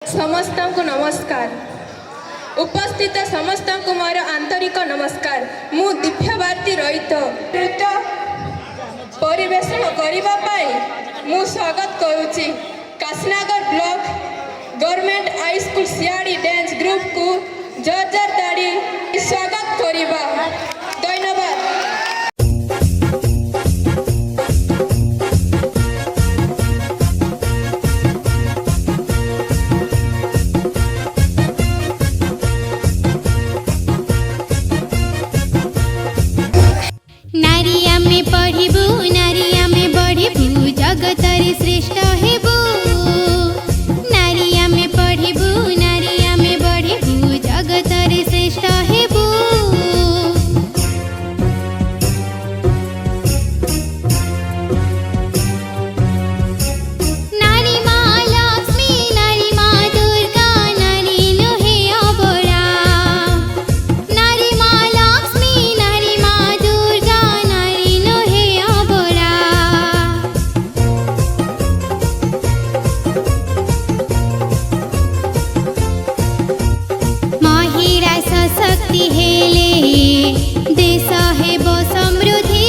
समस्त को नमस्कार। उपस्थित समस्त को मोर आंतरिक नमस्कार। मु दिव्य भारती रहित परिवेशन करने मु स्वागत करुच्ची Kashinagar block government high school Siyadi dance group को जोरदार ताड़ी स्वागत करिबा। धन्यवाद। नारिया में पढ़िबू नारिया में बढ़िबू जगतरे श्रेष्ठ हेबू। नारिया में पढ़िबू नारिया में बढ़िबू जगतरे श्रेष्ठ हेबू। नारी माँ लक्ष्मी नारी माँ दुर्गा नारी नुहे अबोरा। नारी माँ लक्ष्मी नारी माँ दुर्गा नारी नुहे अबोरा। महिला सशक्ति हेले देश हेब समृद्धि।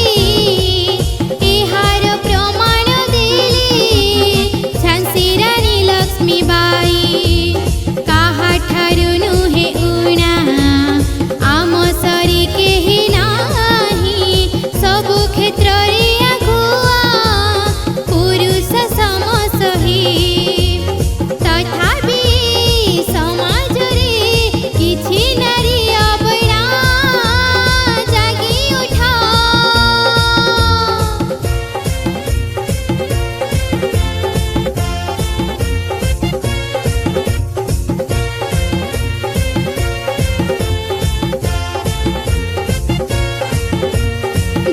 एहार प्रमाण देले झांसी रानी लक्ष्मीबाई। काहाठारु नुहे उणा आम सरी केहि नाही। सबु क्षेत्र रे आगुआ पुरुष समसही। तथापि समाज रे किछि नारी अबला जागी उठ।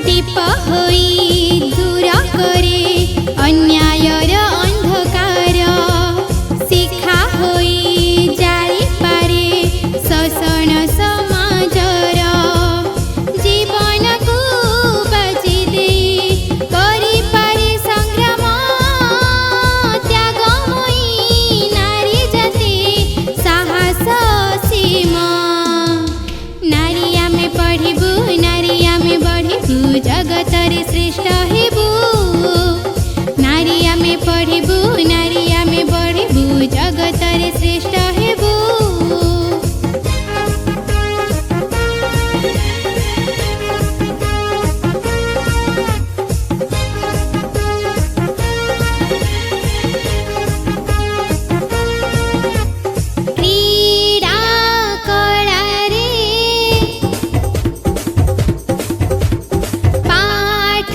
दीप होई दूर करे अन्यायर अंधकार। शिखा होई जाई पारे शोषण समाजर। जीवन को बाजी दे करी पारे संग्राम। त्यागमयी नारी जाति साहस सीम। नारिया में पढ़िबू नारिया में बढ़िबू जगतरे श्रेष्ठ हेबू। नारिया में पढ़िबू नारिया में बढ़िबू जगतरे श्रेष्ठ हेबू। क्रीड़ा कला रे पाठ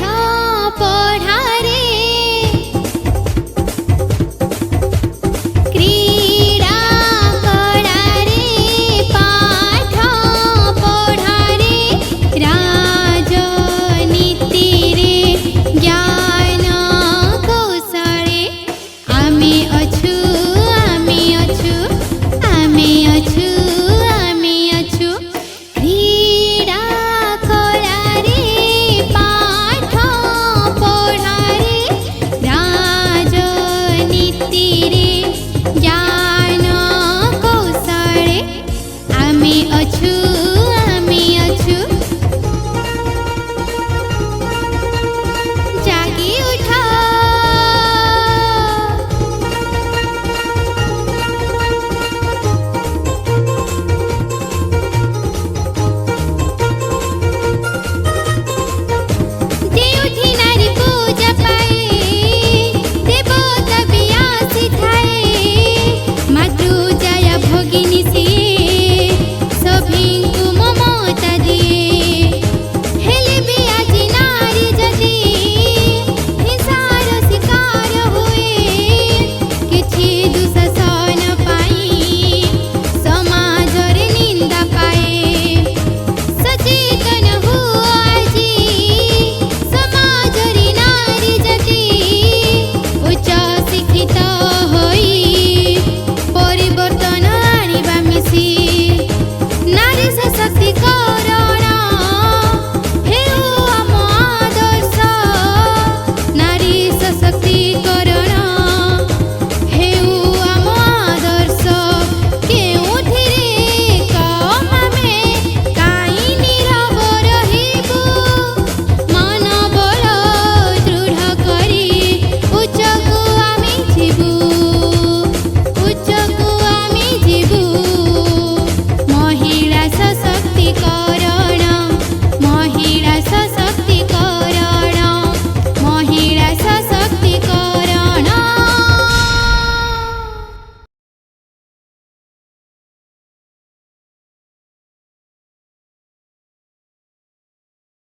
कर